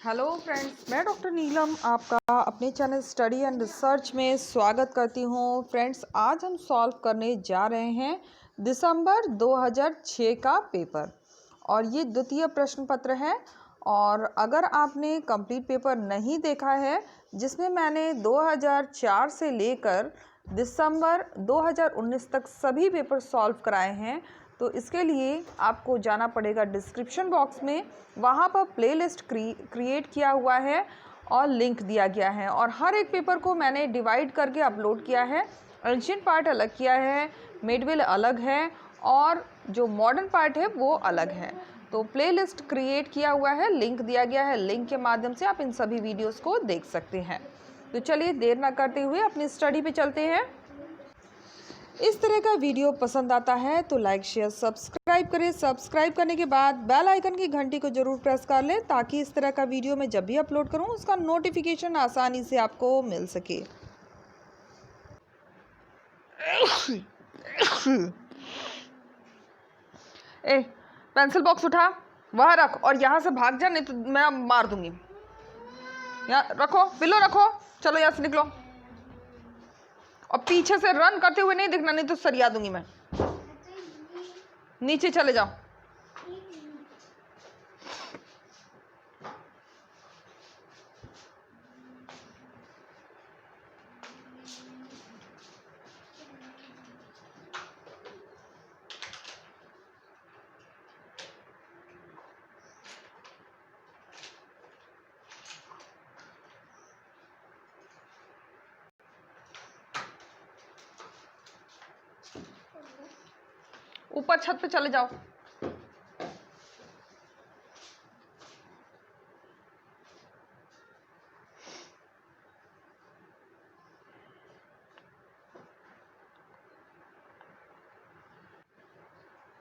Hello friends, मैं doctor नीलम आपका अपने चैनल स्टडी एंड रिसर्च में स्वागत करती हूँ। फ्रेंड्स, आज हम सॉल्व करने जा रहे हैं दिसंबर 2006 का पेपर और ये द्वितीय प्रश्न पत्र है। और अगर आपने कंप्लीट पेपर नहीं देखा है जिसमें मैंने 2004 से लेकर दिसंबर 2019 तक सभी पेपर सॉल्व कराए हैं, तो इसके लिए आपको जाना पड़ेगा डिस्क्रिप्शन बॉक्स में। वहाँ पर प्लेलिस्ट क्रिएट किया हुआ है और लिंक दिया गया है और हर एक पेपर को मैंने डिवाइड करके अपलोड किया है। एंशिएंट पार्ट अलग किया है, मिडविल अलग है और जो मॉडर्न पार्ट है वो अलग है। तो प्लेलिस्ट क्रिएट किया हुआ है, लिंक दिया गया है, लिंक के माध्यम से आप इन सभी वीडियोस को देख सकते हैं। तो चलिए देर ना करते हुए अपनी स्टडी पे चलते हैं। इस तरह का वीडियो पसंद आता है तो लाइक शेयर सब्सक्राइब करें। सब्सक्राइब करने के बाद बेल आइकन की घंटी को जरूर प्रेस कर लें ताकि इस तरह का वीडियो मैं जब भी अपलोड करूं उसका नोटिफिकेशन आसानी से आपको मिल सके। ए, पेंसिल बॉक्स उठा, वह रख और यहाँ से भाग जा, नहीं तो मैं मार दूंगी। यहाँ रखो, पिलो रखो, चलो यहाँ से निकलो और पीछे से रन करते हुए नहीं दिखना, नहीं तो सरिया दूंगी मैं। नीचे चले जाओ। ऊपर छत पे चले जाओ।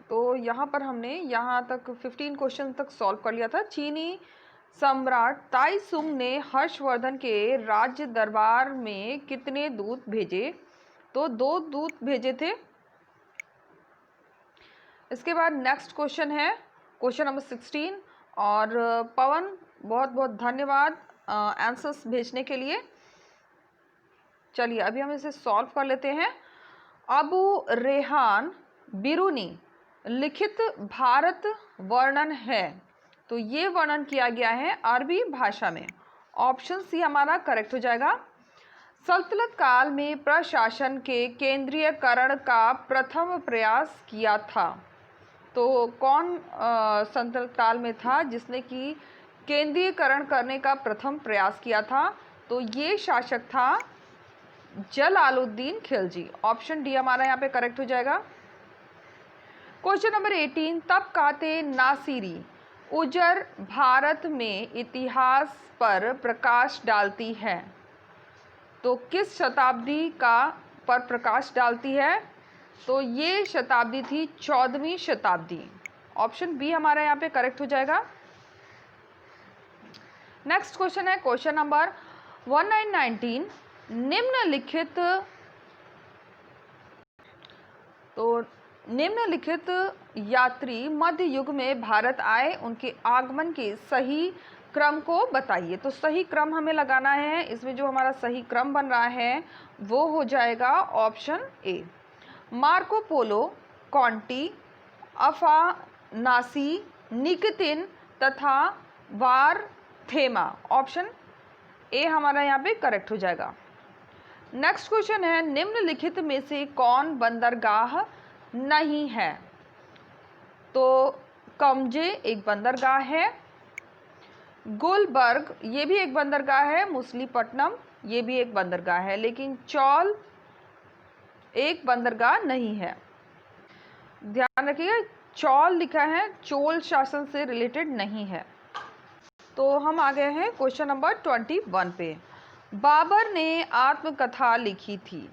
तो यहाँ पर हमने यहाँ तक 15 क्वेश्चन तक सॉल्व कर लिया था। चीनी सम्राट ताइसुंग ने हर्षवर्धन के राज्य दरबार में कितने दूत भेजे? तो 2 दूत भेजे थे। इसके बाद नेक्स्ट क्वेश्चन है क्वेश्चन नंबर 16। और पवन, बहुत बहुत धन्यवाद आंसर्स भेजने के लिए। चलिए अभी हम इसे सॉल्व कर लेते हैं। अबू रेहान बिरूनी लिखित भारत वर्णन है, तो ये वर्णन किया गया है अरबी भाषा में। ऑप्शन सी हमारा करेक्ट हो जाएगा। सल्तनत काल में प्रशासन के केंद्रीयकरण का प्रथम प्रयास किया था। तो कौन सल्तनत काल में था जिसने कि केंद्रीयकरण करने का प्रथम प्रयास किया था? तो ये शासक था जलालुद्दीन खिलजी। ऑप्शन डी हमारा यहाँ पे करेक्ट हो जाएगा। Question number 18। तब कहते नासिरी उजर भारत में इतिहास पर प्रकाश डालती है, तो किस शताब्दी का पर प्रकाश डालती है? तो ये शताब्दी थी 14वीं शताब्दी। ऑप्शन बी हमारा यहाँ पे करेक्ट हो जाएगा। नेक्स्ट क्वेश्चन है क्वेश्चन नंबर 1919। निम्नलिखित यात्री मध्य युग में भारत आए, उनके आगमन के सही क्रम को बताइए। तो सही क्रम हमें लगाना है। इसमें जो हमारा सही क्रम बन रहा है वो हो जाएगा option A. Marco Polo, Conti, Afanasy, Nikitin तथा वारथेमा। ऑप्शन ए हमारा यहाँ पे करेक्ट हो जाएगा। नेक्स्ट क्वेश्चन है निम्नलिखित में से कौन बंदरगाह नहीं है? तो कमजे एक बंदरगाह है, गुलबर्ग ये भी एक बंदरगाह है, मुसलीपट्टनम ये भी एक बंदरगाह है, लेकिन चौल एक बंदरगाह नहीं है। ध्यान रखिएगा, चौल लिखा है, चोल शासन से रिलेटेड नहीं है। तो हम आ गए हैं क्वेश्चन नंबर 21 पे। बाबर ने आत्मकथा लिखी थी,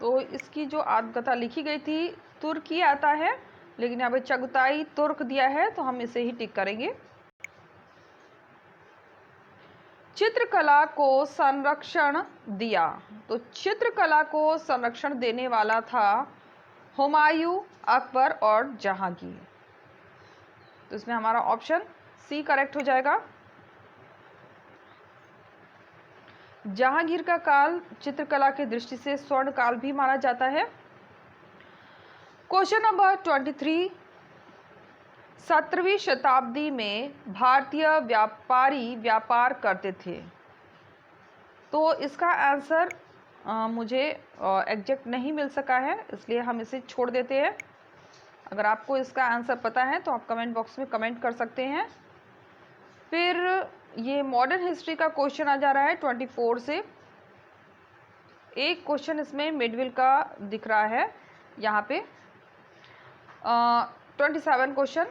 तो इसकी जो आत्मकथा लिखी गई थी तुर्की आता है, लेकिन यहाँ पे चगताई तुर्क दिया है तो हम इसे ही टिक करेंगे। चित्रकला को संरक्षण दिया, तो चित्रकला को संरक्षण देने वाला था हुमायूं, अकबर और जहांगीर। तो इसमें हमारा ऑप्शन सी करेक्ट हो जाएगा। जहांगीर का काल चित्रकला की दृष्टि से स्वर्ण काल भी माना जाता है। क्वेश्चन नंबर 23, 17वीं शताब्दी में भारतीय व्यापारी व्यापार करते थे। तो इसका आंसर मुझे एग्जैक्ट नहीं मिल सका है, इसलिए हम इसे छोड़ देते हैं। अगर आपको इसका आंसर पता है तो आप कमेंट बॉक्स में कमेंट कर सकते हैं। फिर ये मॉडर्न हिस्ट्री का क्वेश्चन आ जा रहा है 24 से। एक क्वेश्चन इसमें मिडविल का दिख रहा है यहाँ पे। 27 क्वेश्चन,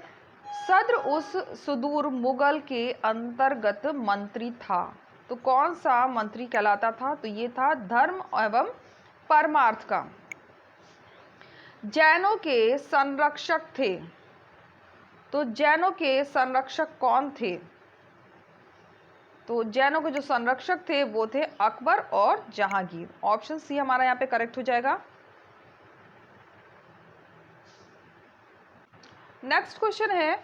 सद्र उस सुदूर मुगल के अंतर्गत मंत्री था। तो कौन सा मंत्री कहलाता था? तो ये था धर्म एवं परमार्थ का। जैनों के संरक्षक थे। तो जैनों के संरक्षक कौन थे? तो जैनों के जो संरक्षक थे वो थे अकबर और जहांगीर। ऑप्शन सी हमारा यहाँ पे करेक्ट हो जाएगा। नेक्स्ट क्वेश्चन है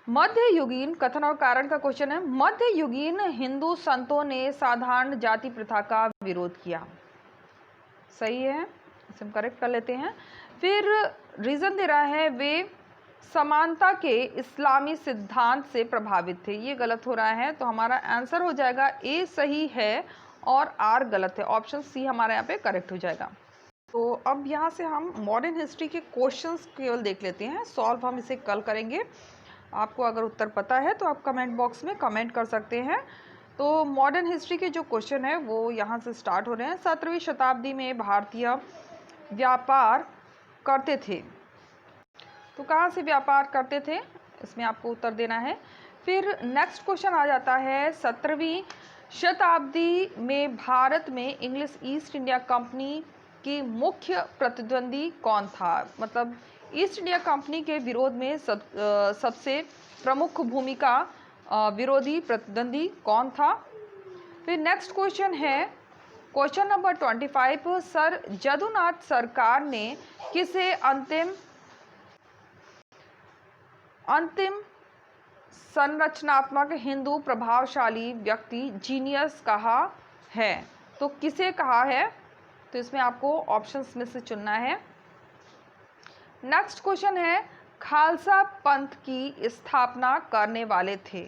मध्ययुगीन कथन और कारण का क्वेश्चन है। मध्ययुगीन हिंदू संतों ने साधारण जाति प्रथा का विरोध किया। सही है, इसे हम करेक्ट कर लेते हैं। फिर रीजन दे रहा है वे समानता के इस्लामी सिद्धांत से प्रभावित थे। ये गलत हो रहा है, तो हमारा आंसर हो जाएगा ए सही है और आर गलत है। ऑप्शन सी हमारा यहाँ पे करेक्ट हो जाएगा। तो अब यहाँ से हम मॉडर्न हिस्ट्री के क्वेश्चंस केवल देख लेते हैं, सॉल्व हम इसे कल करेंगे। आपको अगर उत्तर पता है तो आप कमेंट बॉक्स में कमेंट कर सकते हैं। तो मॉडर्न हिस्ट्री के जो क्वेश्चन है वो यहाँ से स्टार्ट हो रहे हैं। 17वीं शताब्दी में भारतीय व्यापार करते थे। तो कहाँ से व्यापार करते थे, इसमें आपको उत्तर देना है। फिर नेक्स्ट क्वेश्चन आ जाता है 17वीं शताब्दी में भारत में इंग्लिश ईस्ट इंडिया कंपनी की मुख्य प्रतिद्वंदी कौन था? मतलब ईस्ट इंडिया कंपनी के विरोध में सबसे प्रमुख भूमिका विरोधी प्रतिद्वंदी कौन था? फिर नेक्स्ट क्वेश्चन है क्वेश्चन नंबर 25, सर जदुनाथ सरकार ने किसे अंतिम संरचनात्मक हिंदू प्रभावशाली व्यक्ति जीनियस कहा है? तो किसे कहा है? तो इसमें आपको ऑप्शंस में से चुनना है। नेक्स्ट क्वेश्चन है खालसा पंथ की स्थापना करने वाले थे।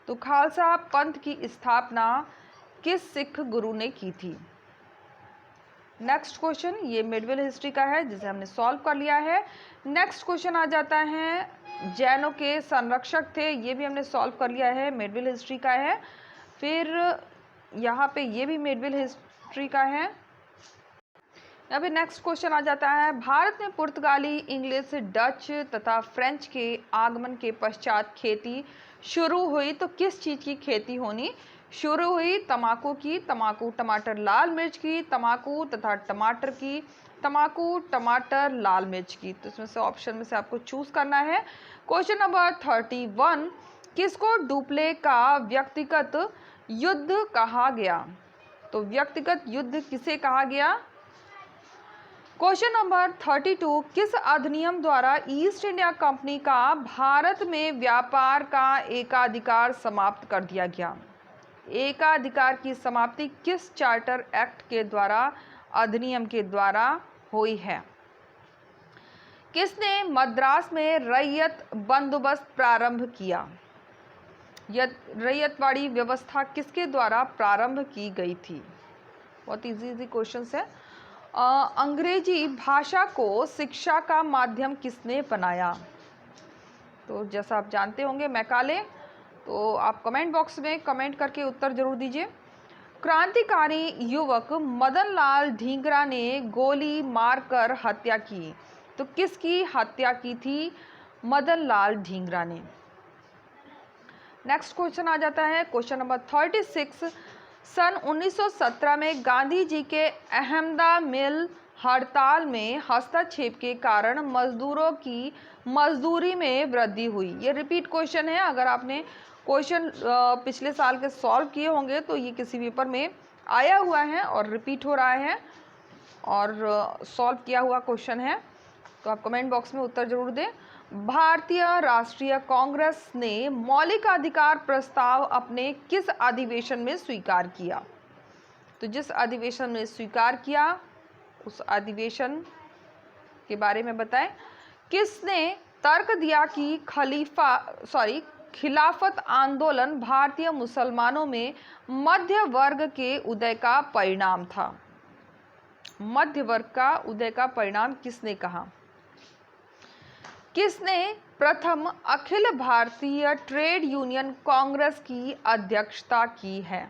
तो खालसा पंथ की स्थापना किस सिख गुरु ने की थी? नेक्स्ट क्वेश्चन ये मिडविल हिस्ट्री का है जिसे हमने सॉल्व कर लिया है। नेक्स्ट क्वेश्चन आ जाता है जैनों के संरक्षक थे, ये भी हमने सॉल्व कर लिया है, मिडविल हिस्ट्री का है। फिर यहाँ पे ये भी मिडविल हिस्ट्री का है। यहाँ पे नेक्स्ट क्वेश्चन आ जाता है भारत में पुर्तगाली, इंग्लिश, डच तथा फ्रेंच के आगमन के पश्चात खेती शुरू हुई। तो किस चीज़ की खेती होनी शुरू हुई? तम्बाकू की, तम्बाकू, टमाटर, लाल मिर्च की, तम्बाकू तथा टमाटर की, तम्बाकू, टमाटर, लाल मिर्च की। तो इसमें से ऑप्शन में से आपको चूज करना है। क्वेश्चन नंबर 31, किसको डुप्ले का व्यक्तिगत युद्ध कहा गया? तो व्यक्तिगत युद्ध किसे कहा गया? क्वेश्चन नंबर 32, किस अधिनियम द्वारा ईस्ट इंडिया कंपनी का भारत में व्यापार का एकाधिकार समाप्त कर दिया गया? एकाधिकार की समाप्ति किस चार्टर एक्ट के द्वारा, अधिनियम के द्वारा हुई है? किसने मद्रास में रैयत बंदोबस्त प्रारंभ किया? रैयतवाड़ी व्यवस्था किसके द्वारा प्रारंभ की गई थी? बहुत इजी क्वेश्चंस है। अंग्रेजी भाषा को शिक्षा का माध्यम किसने बनाया? तो जैसा आप जानते होंगे मैकाले। तो आप कमेंट बॉक्स में कमेंट करके उत्तर जरूर दीजिए। क्रांतिकारी युवक मदन लाल ढींगरा ने गोली मारकर हत्या की। तो किसकी हत्या की थी? मदन लाल ढींगरा ने। नेक्स्ट क्वेश्चन आ जाता है क्वेश्चन नंबर 36, सन 1917 में गांधी जी के अहमदा मिल हड़ताल में हस्तक्षेप के कारण मजदूरों की मजदूरी में वृद्धि हुई। ये रिपीट क्वेश्चन है। अगर आपने क्वेश्चन पिछले साल के सॉल्व किए होंगे तो ये किसी पेपर में आया हुआ है और रिपीट हो रहा है और सॉल्व किया हुआ क्वेश्चन है। तो आप कमेंट बॉक्स में उत्तर जरूर दें। भारतीय राष्ट्रीय कांग्रेस ने मौलिक अधिकार प्रस्ताव अपने किस अधिवेशन में स्वीकार किया? तो जिस अधिवेशन ने स्वीकार किया उस अधिवेशन के बारे में बताएं। किसने तर्क दिया कि खिलाफत आंदोलन भारतीय मुसलमानों में मध्य वर्ग के उदय का परिणाम था? मध्य वर्ग का उदय का परिणाम किसने कहा? किसने प्रथम अखिल भारतीय ट्रेड यूनियन कांग्रेस की अध्यक्षता की है?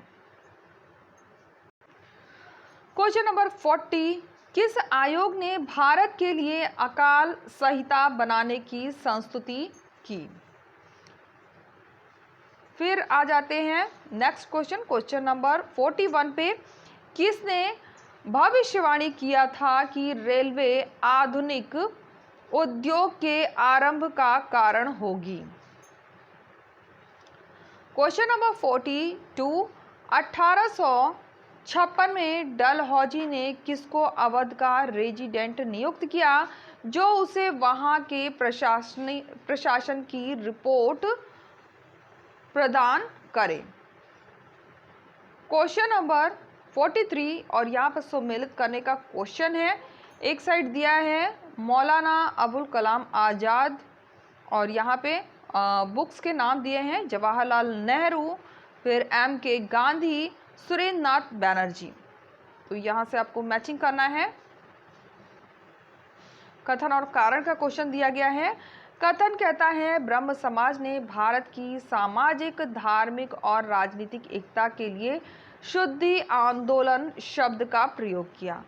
क्वेश्चन नंबर 40, किस आयोग ने भारत के लिए अकाल संहिता बनाने की संस्तुति की? फिर आ जाते हैं नेक्स्ट क्वेश्चन, क्वेश्चन नंबर 41 पे। किसने भविष्यवाणी किया था कि रेलवे आधुनिक उद्योग के आरंभ का कारण होगी? क्वेश्चन नंबर 42, 1856 में डलहौजी ने किसको अवध का रेजिडेंट नियुक्त किया जो उसे वहां के प्रशासन की रिपोर्ट प्रदान करे? क्वेश्चन नंबर 43, और यहाँ पर सम्मिलित करने का क्वेश्चन है। एक साइड दिया है मौलाना अबुल कलाम आज़ाद और यहाँ पे बुक्स के नाम दिए हैं जवाहरलाल नेहरू, फिर MK गांधी, सुरेंद्र नाथ बैनर्जी। तो यहाँ से आपको मैचिंग करना है। कथन और कारण का क्वेश्चन दिया गया है। कथन कहता है ब्रह्म समाज ने भारत की सामाजिक, धार्मिक और राजनीतिक एकता के लिए शुद्धि आंदोलन शब्द का प्रयोग किया।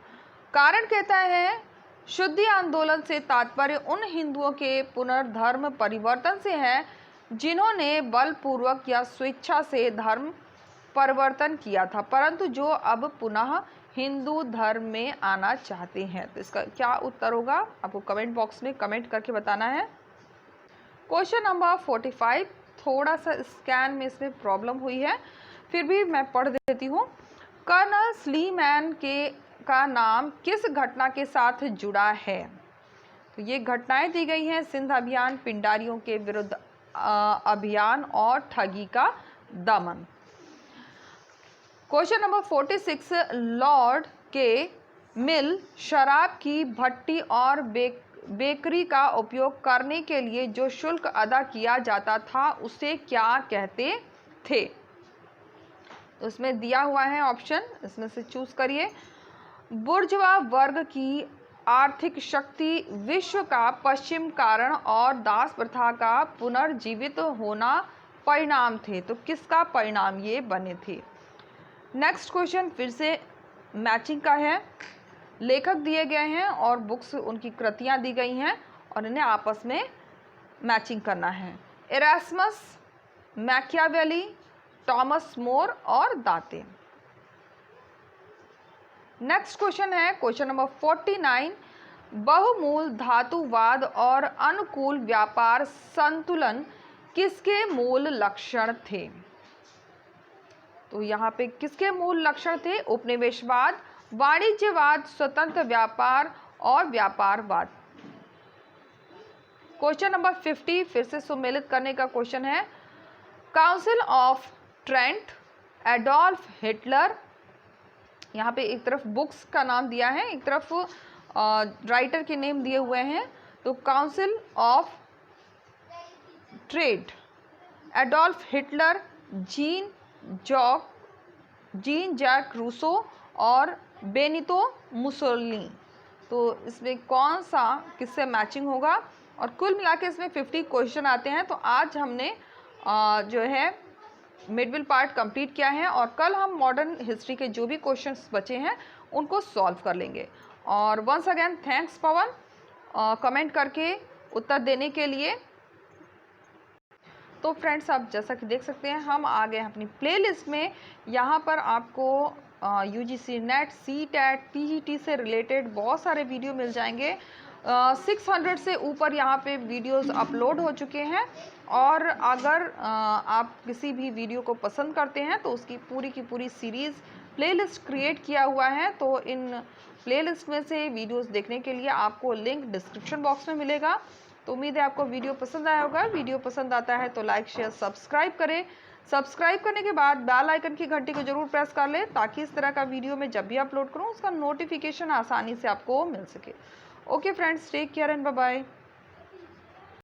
कारण कहता है शुद्धि आंदोलन से तात्पर्य उन हिंदुओं के पुनर्धर्म परिवर्तन से है जिन्होंने बलपूर्वक या स्वेच्छा से धर्म परिवर्तन किया था परंतु जो अब पुनः हिंदू धर्म में आना चाहते हैं। तो इसका क्या उत्तर होगा आपको कमेंट बॉक्स में कमेंट करके बताना है। क्वेश्चन नंबर 45, थोड़ा सा स्कैन में इसमें प्रॉब्लम हुई है, फिर भी मैं पढ़ देती हूँ। कर्नल स्लीमैन का नाम किस घटना के साथ जुड़ा है? तो ये घटनाएं दी गई हैं सिंध अभियान, पिंडारियों के विरुद्ध अभियान और ठगी का दमन। क्वेश्चन नंबर 46, लॉर्ड के मिल शराब की भट्टी और बेकरी का उपयोग करने के लिए जो शुल्क अदा किया जाता था उसे क्या कहते थे? तो उसमें दिया हुआ है ऑप्शन, इसमें से चूज करिए। बुर्जवा वर्ग की आर्थिक शक्ति, विश्व का पश्चिम कारण और दास प्रथा का पुनर्जीवित होना परिणाम थे। तो किसका परिणाम ये बने थे? नेक्स्ट क्वेश्चन फिर से मैचिंग का है। लेखक दिए गए हैं और बुक्स उनकी कृतियां दी गई हैं और इन्हें आपस में मैचिंग करना है। इरास्मस, मैकियावेली, टॉमस मोर और दाते। नेक्स्ट क्वेश्चन है क्वेश्चन नंबर 49, बहुमूल धातुवाद और अनुकूल व्यापार संतुलन किसके मूल लक्षण थे? तो यहाँ पे किसके मूल लक्षण थे? उपनिवेशवाद, वाणिज्यवाद, स्वतंत्र व्यापार और व्यापारवाद। क्वेश्चन नंबर 50 फिर से सम्मिलित करने का क्वेश्चन है। Council of Trent, Adolf Hitler, यहाँ पे एक तरफ बुक्स का नाम दिया है, एक तरफ राइटर के नेम दिए हुए हैं। तो council of trade, Adolf Hitler, Jean Jacques Rousseau और बेनितो मुसोलिनी। तो इसमें कौन सा किससे मैचिंग होगा? और कुल मिला के इसमें 50 क्वेश्चन आते हैं। तो आज हमने जो है मिडविल पार्ट कंप्लीट किया है और कल हम मॉडर्न हिस्ट्री के जो भी क्वेश्चंस बचे हैं उनको सॉल्व कर लेंगे। और वंस अगेन थैंक्स पवन कमेंट करके उत्तर देने के लिए। तो फ्रेंड्स आप जैसा कि देख सकते हैं हम आ गए अपनी प्लेलिस्ट में। यहाँ पर आपको UGC नेट, CTET, PGT से रिलेटेड बहुत सारे वीडियो मिल जाएंगे। 600 से ऊपर यहाँ पे वीडियोस अपलोड हो चुके हैं और अगर आप किसी भी वीडियो को पसंद करते हैं तो उसकी पूरी की पूरी सीरीज़ प्लेलिस्ट क्रिएट किया हुआ है। तो इन प्लेलिस्ट में से वीडियोस देखने के लिए आपको लिंक डिस्क्रिप्शन बॉक्स में मिलेगा। तो उम्मीद है आपको वीडियो पसंद आया होगा। वीडियो पसंद आता है तो लाइक, शेयर, सब्सक्राइब करें। सब्सक्राइब करने के बाद बेल आइकन की घंटी को जरूर प्रेस कर लें ताकि इस तरह का वीडियो मैं जब भी अपलोड करूं उसका नोटिफिकेशन आसानी से आपको मिल सके। Okay friends, take care and bye bye.